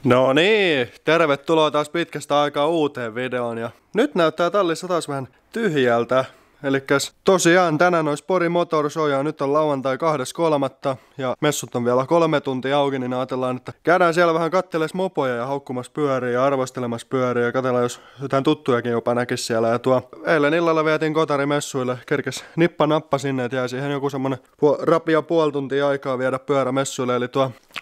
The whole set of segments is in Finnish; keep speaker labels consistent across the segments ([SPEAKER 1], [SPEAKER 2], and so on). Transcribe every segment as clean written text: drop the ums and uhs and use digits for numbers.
[SPEAKER 1] No niin, tervetuloa taas pitkästä aikaa uuteen videoon ja nyt näyttää tallissa taas vähän tyhjältä. Elikkäs tosiaan tänään olisi Pori Motor Show ja nyt on lauantai 2.3. ja messut on vielä 3 tuntia auki, niin ajatellaan, että käydään siellä vähän katteles mopoja ja haukkumassa pyöriä ja arvostelemassa pyöriä ja katsellaan, jos jotain tuttujakin jopa näkisi siellä. Ja eilen illalla vietiin kotarimessuille, kerkes nippa nappa sinne, että jäi siihen joku semmonen rapia puoli tuntia aikaa viedä pyörä messuille, eli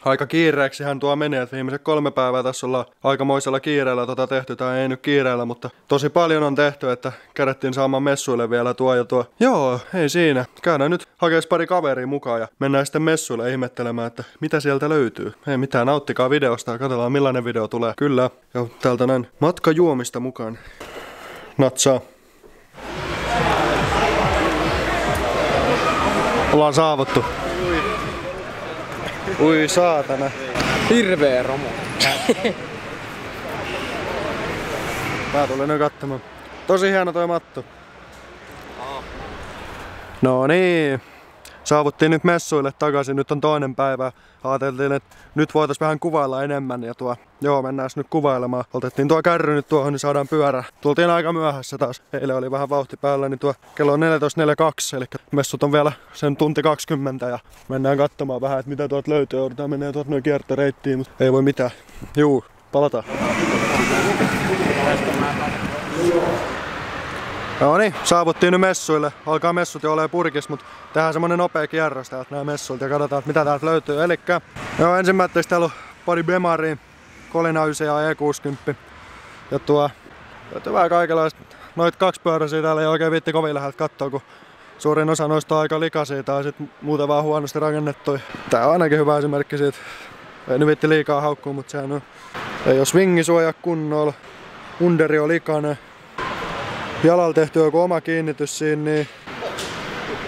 [SPEAKER 1] aika kiireeksi hän meni, että viimeiset 3 päivää tässä ollaan aikamoisella kiireellä tehty, tai ei nyt kiireellä, mutta tosi paljon on tehty, että kädettiin saamaan messuille vielä tuo. Joo, ei siinä. Käydään nyt hakees pari kaveria mukaan ja mennään sitten messuille ihmettelemään, että mitä sieltä löytyy. Ei mitään, nauttikaa videosta ja katsellaan millainen video tulee. Kyllä, ja täältä näin matkajuomista mukaan. Natsaa. Ollaan saavuttu. Ui saatana.
[SPEAKER 2] Hirveä romu.
[SPEAKER 1] Mä tulin nyt katsomaan. Tosi hieno toi matto. No niin. Saavuttiin nyt messuille takaisin. Nyt on toinen päivä. Ajateltiin, että nyt voitais vähän kuvailla enemmän. Ja joo, mennään nyt kuvailemaan. Otettiin tuo kärry nyt tuohon, niin saadaan pyörä. Tultiin aika myöhässä taas. Eilen oli vähän vauhti päällä, niin kello on 14.42. Eli messut on vielä sen tunti 20 ja mennään katsomaan vähän, että mitä tuolta löytyy. Joudutaan menee tuolta noin kiertoreittiin, mutta ei voi mitään. Juu, palataan. No niin, saavuttiin nyt messuille. Alkaa messut jo olemaan purkis, mutta tehdään semmonen nopea kierros täältä nää messuilta ja katsotaan, mitä täältä löytyy. Elikkä, joo, ensimmäiseksi täällä on pari Bemaria, Kolina 9 ja E60. Ja löytyy vähän kaikenlaista. Noit kaksipyöräisiä täällä ei oikein viitti kovin läheltä kattoo, kun suurin osa noista on aika likaisia tai sit muuten vaan huonosti rakennettuja. Tää on ainakin hyvä esimerkki siitä. Ei nyt viitti liikaa haukkuu, mutta sehän on. Ei oo swingisuoja kunnolla. Underi on likainen. Jalalla tehty joku oma kiinnitys siinä, niin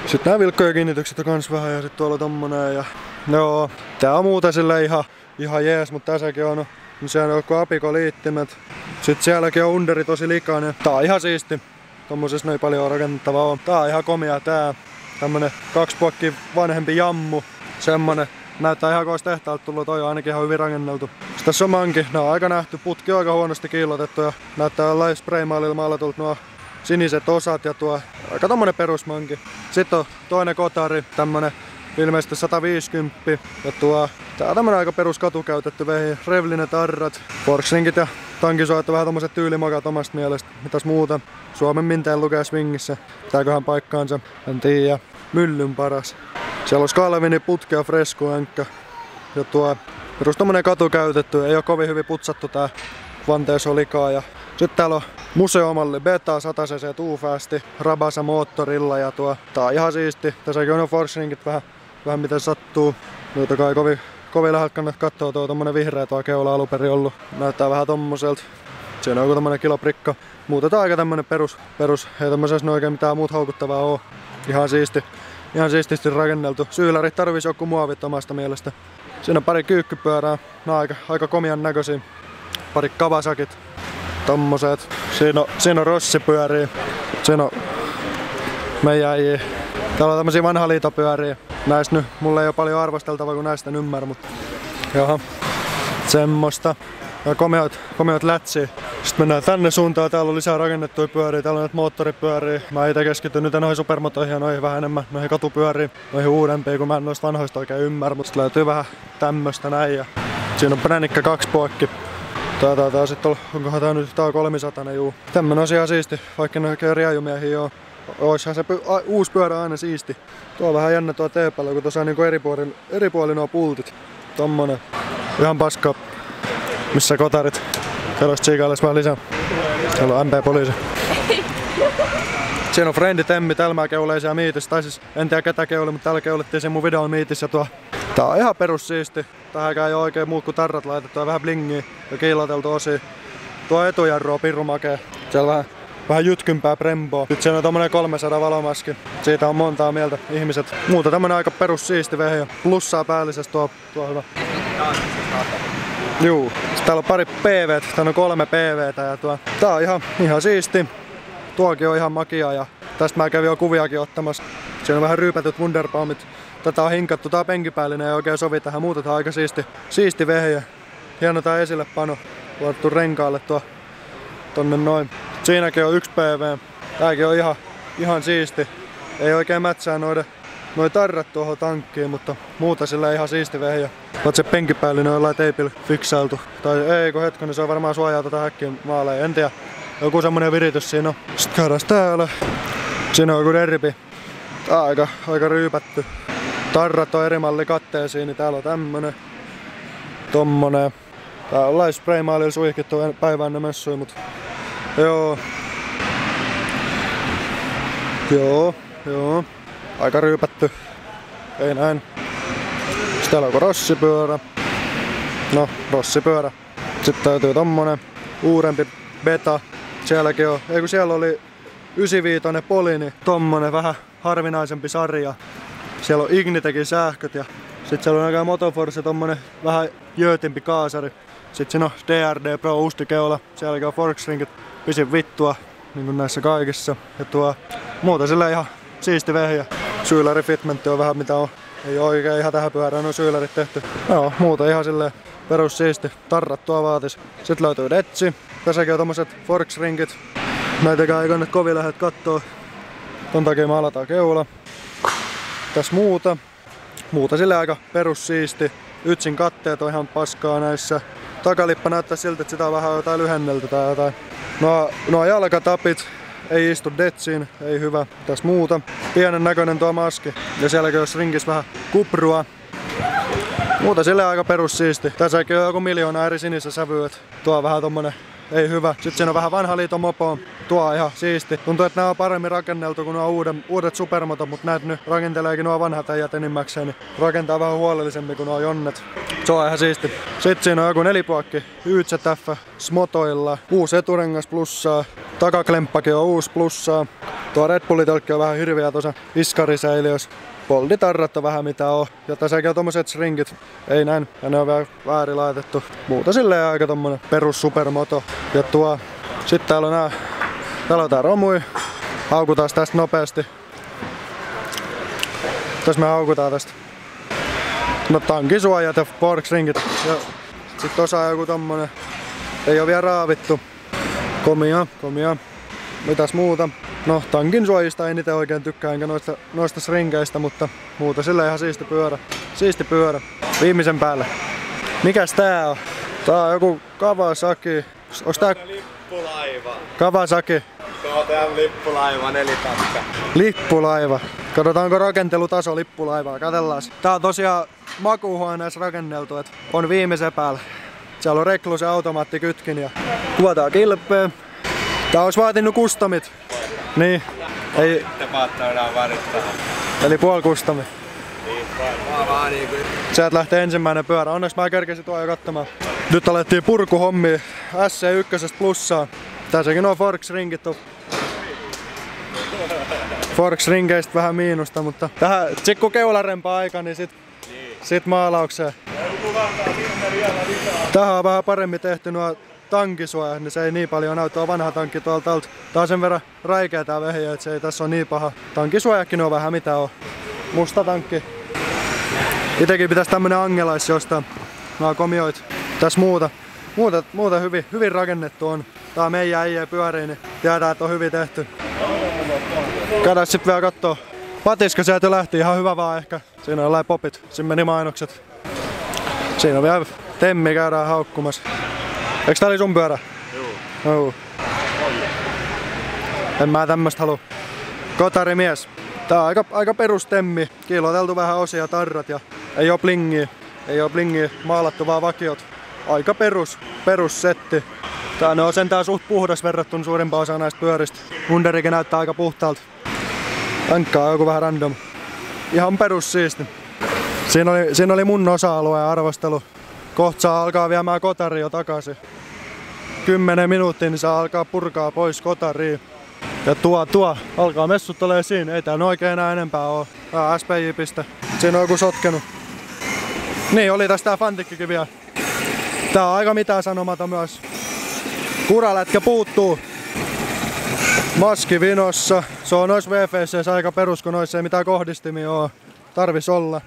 [SPEAKER 1] sitten nää vilkkojen kiinnitykset on kans vähän ja sit tuolla tommonen ja joo, tää on muuten sille ihan jees, mutta tässäkin on siellä on joku apikoliittimet. Sitten sielläkin on underi tosi likainen. Tää on ihan siisti. Tommosessa noin paljon rakennettavaa on. Tää on ihan komea tää. Tämmönen 2 puokki vanhempi jammu. Semmonen. Näyttää ihan kois tehtaalta tullut, toi on ainakin ihan hyvin rakenneltu. Sitten tässä on manki. Nää on aika nähty. Putki on aika huonosti kiillotettu ja näyttää jollain spraymaalilla maalatulta nuo siniset osat ja aika tommonen perusmanki. Sitten on toinen kotari, tämmönen ilmeisesti 150. Ja tää on tämmönen aika perus katukäytetty vehi. Revlinet arrat, forkslinkit ja tankisuojat on vähän tommoset tyylimakat omasta mielestä. Mitäs muuta? Suomen minteen lukee swingissä. Tääköhän paikkaansa? En tiedä. Myllyn paras. Siellä on Scalvini putki ja Fresco änkkä. Ja perus tommonen katukäytetty. Ei oo kovin hyvin putsattu tää vanteessa likaa. Ja sitten täällä on museomalli Beta 100cc Too Fast Rabasa moottorilla ja tää on ihan siisti. Tässäkin on forkslinkit vähän miten sattuu. Noita kai kovin läheltä kannattaa katsoa, tuo tommonen vihreä tuo keula alunperin ollut. Näyttää vähän tommoselta. Siinä on joku tommonen kiloprikka. Muutetaan aika tämmönen perus. Ei tämmöisessä oikein mitään muut houkuttavaa oo. Ihan siisti. Ihan siististi rakenneltu. Syylärit tarvis joku muovit omasta mielestä. Siinä on pari kyykkypyörää. Nää on aika komian näköisiä. Pari Kawasakit. Tommoset. Siinä on rossipyöriä. Siinä on meidän äijä. Täällä on tämmösiä vanha liitopyöriä. Näistä nyt mulla ei oo paljon arvosteltavaa, kun näistä en ymmärrä, mutta jaha. Semmosta. Ja komeat lätsiä. Sitten mennään tänne suuntaan. Täällä on lisää rakennettuja pyöriä. Täällä on näitä moottoripyöriä. Mä ite keskityn nyt noihin supermotoihin ja noihin vähän enemmän. Noihin katupyöriin. Noihin uudempiin, kun mä en noista vanhoista oikein ymmärrä. Mutta löytyy vähän tämmöstä näin. Ja siinä on Pränikkä 2 puokki. Tää sitten onkohan tää nyt 300 juu. Tämmönen on ihan siisti. Vaikka ne oikein riajumiehiä oo. Oishan se uusi pyörä aina siisti. Tuo on vähän jännä tuo teepälä, kun tuossa on niinku eri puoli nuo pultit. Tommonen. Ihan paska. Missä kotarit? Kelloista tsiikailles vähän lisää. Siellä on MP-poliisi. Siinä on Frendi Temmi, täällä keuleisia miitissä. Tai siis en tiedä ketä keuli, mutta täällä keulittiin sen mun videon miitissä. Tää on ihan perussiisti. Tähänkään ei oo oikein muut kuin tarrat laitettu ja vähän blingiä ja kiilloteltu osia. Tuo etujarru on pirru makee. Siellä vähän jytkympää Bremboa. Nyt siellä on tommonen 300 valomaski. Siitä on montaa mieltä ihmiset. Muuta tämmönen aika perussiisti vehi. Plussaa päällisestä tuo hyvä. Juu. Sitten täällä on pari PV:tä. Täällä on 3 PV:tä ja tää on ihan siisti. Tuokin on ihan makia ja tästä mä kävin jo kuviakin ottamassa. Siinä on vähän ryypätyt Wunderbaumit. Tätä on hinkattu. Tää on penkipäällinen ja oikein sovi tähän. Muuta tää on aika siisti vehje. hieno tää esillepano. Laittu renkaalle tonne noin. Siinäkin on 1 PV. Tääkin on ihan siisti. Ei oikein mätsää noi tarrat tuohon tankkiin, mutta muuta sillä ihan siisti vehjä. Oot se penkipäällinen jollain teipillä fiksailtu. Tai ei, kun hetkonen, se on varmaan suojaa tätä häkkiä maaleen. En tiedä. Joku semmonen viritys siinä on. Sitten käydään täällä. Siinä on joku derbi. Tää on aika ryypätty. Tarrat on eri malli katteisiin, niin täällä on tämmönen. Tommonen. Tää on lai spraymaalilla suihkittu päivään ne messuja, mut joo. Aika ryypätty. Ei näin. Sitten täällä on rossipyörä. No, rossipyörä. Sitten täytyy tommonen uudempi beta. Sielläkin on, ei kun siellä oli 95 poli, niin tommonen vähän harvinaisempi sarja. Siellä on Ignitekin sähköt ja sit siellä on aika Motoforce, tommonen vähän jöötimpi kaasari. Sitten siinä on DRD Pro Ustikeula. Sielläkin on forksringit pisin vittua, niin kuin näissä kaikissa. Ja muuta sillä ihan siisti vehjä. Syylärifitmentti on vähän mitä on. Ei oo oikein ihan tähän pyörään nuo syylärit tehty. Joo, muuta ihan silleen perus siisti. Tarrat tuo vaatis. Sitten löytyy detsi. Tässäkin on tommoset forksringit. Näitäkään ei kannata kovin lähet kattoo. Ton takia me alataan keula. Tässä muuta sille aika perus siisti. Ytsin katteet on ihan paskaa näissä. Takalippa näyttää siltä, että sitä on vähän jotain lyhennelty tai jotain. Nuo jalkatapit ei istu detsiin, ei hyvä. Tässä muuta. Pienen näköinen tuo maski. Ja sielläkin olisi ringissä vähän kuprua. Muuta sille aika perus siisti. Tässäkin on joku 1,000,000 eri sinistä sävyä. Tuo on vähän tommonen ei hyvä. Sitten siinä on vähän vanha liiton mopo. Tuo on ihan siisti. Tuntuu, että nämä on paremmin rakenneltu kuin nuo uudet supermotot, mutta näet nyt rakenteleekin nuo vanhat äijät enimmäkseen, niin rakentaa vähän huolellisemmin kuin nuo jonnet. Se on ihan siisti. Sitten siinä on joku nelipuokki YZF Smotoilla. Uusi eturengas plussaa. Takaklemppakin on uusi plussaa. Tuo Red Bullitelkki on vähän hirviä tuossa iskarisäiliössä. Bolditarrat on vähän mitä on. Ja tässäkin on tommoset stringit. Ei näin. Ja ne on vähän väärin laitettu. Muuta silleen aika tommonen perus supermoto. Ja sitten täällä on täällä on tää romui. Haukutaan tästä nopeasti. Tässä me haukutaan tästä. No tankisuojat ja forksringit. Ja sit tossa on joku tommonen. Ei oo vielä raavittu. Komia. Mitäs muuta? No tankin suojista en itse oikein tykkää enkä noista stringeistä, mutta muuta sillä ihan siisti pyörä. Viimeisen päälle. Mikäs tää on? Tää on joku Kawasaki. Onks tää
[SPEAKER 2] lippulaiva?
[SPEAKER 1] Kawasaki.
[SPEAKER 2] KTM lippulaiva 4-takka.
[SPEAKER 1] Lippulaiva. Katsotaanko rakentelutaso lippulaivaa. Katellaan. Tää on tosiaan makuuhuoneessa rakenneltu, et on viimeisen päällä. Siellä on Recluse automaattikytkin ja kuvataan kilpeä. Tää olisi vaatinut customit. Niin. Ei.
[SPEAKER 2] Paattoidaan varittaa.
[SPEAKER 1] Eli puoli customi.
[SPEAKER 2] Niin, vaan niinku.
[SPEAKER 1] Sieltä lähtee ensimmäinen pyörä. Onneksi mä kerkesin tuo jo katsomaan. Nyt alettiin purkuhommia SC1 plussaa. Tässäkin on forksringit. Forksringeistä vähän miinusta, mutta tähän tsikku keularempaa aika, niin sit maalaukseen. Tähän on vähän paremmin tehty nuo tankisuojat, niin se ei niin paljon näy. Tuo vanha tankki tuolta alta. Tää on sen verran räikeä tää vehje, että se ei tässä ole niin paha. Tankisuojakin on vähän mitä on. Musta tankki. Itekin pitäisi tämmönen angelais jostain. Nää komioit. Tässä muuta hyvin rakennettu on. Tää on meidän äijä pyörii, niin tiedään, että on hyvin tehty. Käydään sit vielä kattoo. Patiska sieltä jo lähti, ihan hyvä vaan ehkä. Siinä on jollain popit. Siinä meni mainokset. Siinä on vielä temmi, käydään haukkumassa. Eiks tää oli sun pyörä? Joo. En mä tämmöstä halua. Kotarimies. Tää on aika perustemmi. Kiiloteltu vähän osia, tarrat ja ei oo blingiä. Maalattu vaan vakiot. Aika perussetti. Tää on sentään suht puhdas verrattuna suurimpaan osaan näistä pyöristä. Underikin näyttää aika puhtaalta. Tankkaa on joku vähän random. Ihan perussiisti. Siinä oli mun osa-alueen arvostelu. Kohta saa alkaa viemään kotari jo takaisin. 10 minuuttia niin saa alkaa purkaa pois kotariin. Ja tuo alkaa messut olee siinä. Ei täällä oikein enää enempää oo. Tää on SPJ-piste. Siinä on joku sotkenut. Niin, oli tästä tää fantikkikin vielä. Tää on aika mitään sanomaton myös. Kuralätkä puuttuu. Maski vinossa. Se on noissa VFC:ssä aika perus, kun noissa ei mitään kohdistimia oo. Tarvis olla.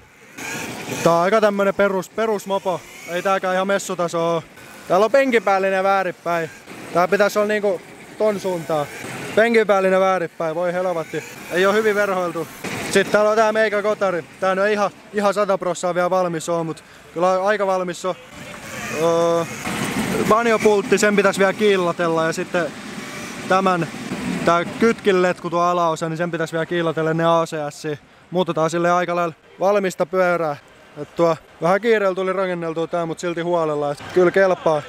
[SPEAKER 1] Tää on aika tämmönen perusmopo. Ei tääkään ihan messutaso oo. Täällä on penkipäällinen väärinpäin. Tää pitäis olla niinku ton suuntaan. Penkipäällinen väärinpäin, voi helvatti. Ei oo hyvin verhoiltu. Sitten täällä on tää meikä kotari. Tää on ihan 100% vielä valmis oo, mut kyllä aika valmis on. Banjopultti, sen pitäis vielä kiillatella ja sitten tää kytkinletku tuo alaosa, niin sen pitäis vielä kiillatella ne ACS. Muutetaan sille aika lailla valmista pyörää. Et tuo vähän kiireellä tuli rakenneltua tää, mut silti huolella. Et kyllä kelpaa.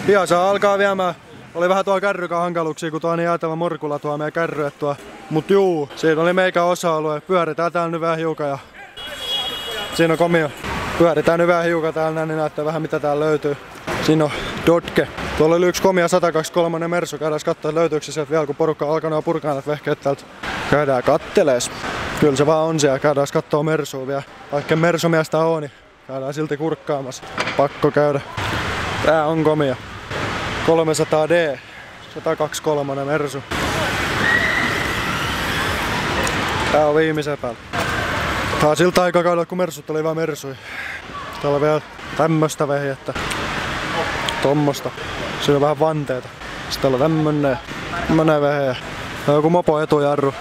[SPEAKER 1] Pian saa alkaa viemään. Oli vähän tuo kärrykan hankaluuksia, kun tuo on niin jäätävä morkula tuo meidän kärry. Mut juu, siinä oli meikä osa-alue. Pyöritään täällä nyt vähän hiukan ja siinä on komio. Pyöritään nyt vähän hiukan täällä, niin näette vähän mitä täällä löytyy. Siinä on Dodge. Tuolla oli yksi komia 123 Mersu. Käydään katsoa, että löytyykö se sieltä vielä, kun porukka on alkanut purkaa näitä vehkeet täältä. Käydään kattelees. Kyllä se vaan on siellä. Käydään kattoo Mersua vielä. Vaikka Mersu-miestä on, niin käydään silti kurkkaamassa. Pakko käydä. Tää on komia. 300D. 123 Mersu. Tää on viimeisen päällä. Tää on siltä aikakaudella, kun Mersut oli vaan Mersui. Täällä on vielä tämmöstä vehjettä. Tommosta. Siinä on vähän vanteita. Sitten on tämmönen vehe. Tää on joku mopo etujarru.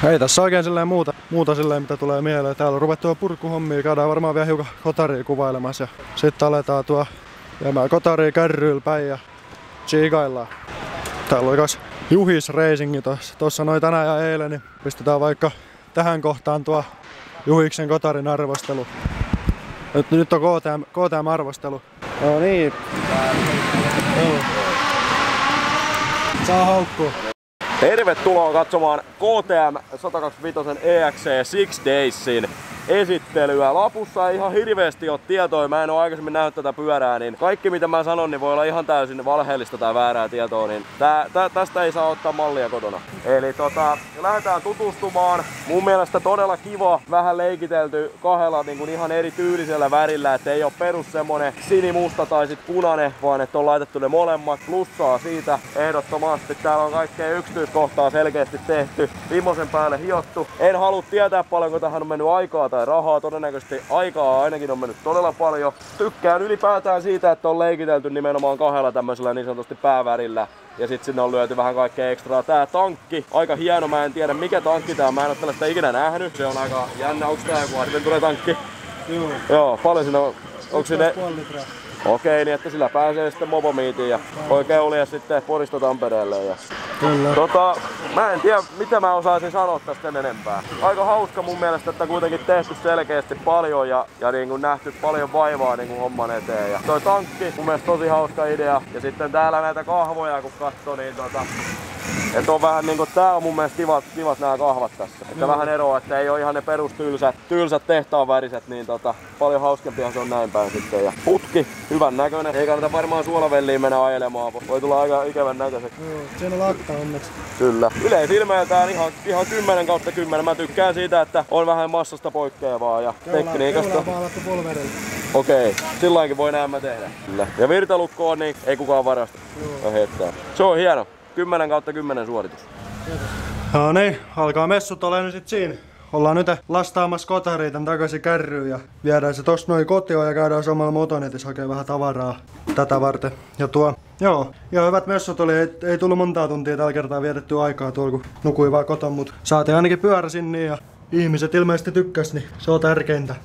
[SPEAKER 1] Ei tässä oikein silleen muuta silleen mitä tulee mieleen. Täällä on ruvettu jo purkuhommia. Käydään varmaan vielä hiukan kotaria kuvailemassa. Sitten aletaan tuo viemään kotaria kärryillä päin ja chiikaillaan. Täällä oli kas Juhis Racingi tossa noin tänään ja eilen. Niin pistetään vaikka tähän kohtaan tuo Juhiksen kotarin arvostelu. Nyt on KTM-arvostelu. No niin. Saa haukkua.
[SPEAKER 3] Tervetuloa katsomaan KTM 125 EXC 6 Daysin esittelyä. Lapussa ei ihan hirveästi ole tietoa, mä en oo aikaisemmin nähnyt tätä pyörää, niin kaikki mitä mä sanon niin voi olla ihan täysin valheellista tai väärää tietoa, niin tästä ei saa ottaa mallia kotona. Eli lähdetään tutustumaan. Mun mielestä todella kiva, vähän leikitelty kahdella niin kuin ihan eri tyylisellä värillä, että ei oo perus semmonen sinimusta tai sit punainen, vaan että on laitettu ne molemmat. Plussaa siitä ehdottomasti. Täällä on kaikkea yksityiskohtaa selkeästi tehty, viimeisen päälle hiottu. En halua tietää paljonko tähän on mennyt aikaa tai rahaa, todennäköisesti aikaa ainakin on mennyt todella paljon. Tykkään ylipäätään siitä, että on leikitelty nimenomaan kahdella tämmöisellä niin sanotusti päävärillä. Ja sit sinne on lyöty vähän kaikkea ekstraa. Tää tankki, aika hieno, mä en tiedä mikä tankki tää, mä en oo tällaista ikinä nähnyt. Se on aika jännä, onks tää joku Adventure tankki? Joo, paljon siinä on, onks sinne? Okei, niin että sillä pääsee sitten mopomiitiin ja voi keulia sitten Porista Tampereelle. Ja
[SPEAKER 1] Kyllä.
[SPEAKER 3] Mä en tiedä mitä mä osaisin sanoa tästä enempää. Aika hauska mun mielestä, että kuitenkin tehty selkeästi paljon ja niin kuin nähty paljon vaivaa niin kuin homman eteen. Ja toi tankki, mun mielestä tosi hauska idea. Ja sitten täällä näitä kahvoja kun katsoo, niin että on vähän niinku, tää on mun mielestä kivat nää kahvat tässä. Että vähän eroa, että ei oo ihan ne perus tylsät tehtaan väriset, niin paljon hauskempia se on näin päin sitten. Ja putki, hyvän näköinen. Ei kannata varmaan suolavelliin mennä ajelemaan, voi tulla aika ikävän näköiseksi.
[SPEAKER 1] Joo, siinä on lakka onneksi.
[SPEAKER 3] Kyllä. Yleisilmeeltään ihan 10/10. Mä tykkään siitä, että on vähän massasta poikkeavaa ja tekniikasta.
[SPEAKER 1] Keula on maalattu polverelle.
[SPEAKER 3] Okei, silloinkin voi näemmä tehdä. Kyllä. Ja virtalukko on niin, ei kukaan varasta. Heittää. Se on hieno. 10/10 suoritus.
[SPEAKER 1] No niin, alkaa messut ole nyt sit siinä. Ollaan nyt lastaamassa kotaria tän takaisin kärryyn ja viedään se tosta noin kotiin ja käydään samalla motonetissä hakee vähän tavaraa tätä varten. Ja joo, hyvät messut oli, ei tullut montaa tuntia tällä kertaa vietettyä aikaa tuolla kun nukui vaan koton, mut saatiin ainakin pyörä sinne ja ihmiset ilmeisesti tykkäs, niin se on tärkeintä.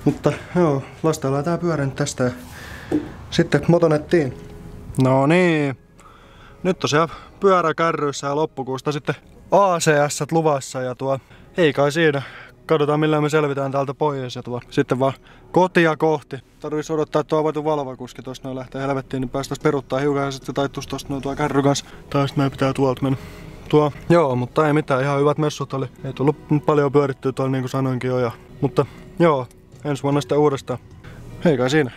[SPEAKER 1] Mutta joo, lastaillaan tää pyörä nyt tästä ja sitten motonettiin. No niin. Nyt on siellä pyöräkärryissä ja loppukuusta sitten ACS luvassa ja ei kai siinä. Katsotaan millä me selvitään täältä pois ja sitten vaan kotia kohti. Tarvitsisi odottaa, että tuo avatu valvakuski tosta noin lähtee helvettiin, niin päästäis peruttaa hiukan ja sitten taittuis tosta noin tuo kärry kanssa. Tai sitten meidän pitää tuolta mennä. Joo, mutta ei mitään, ihan hyvät messut oli. Ei tullut paljon pyörittyä tuolla niin kuin sanoinkin jo. Mutta joo, ensi vuonna sitten uudestaan. Ei kai siinä.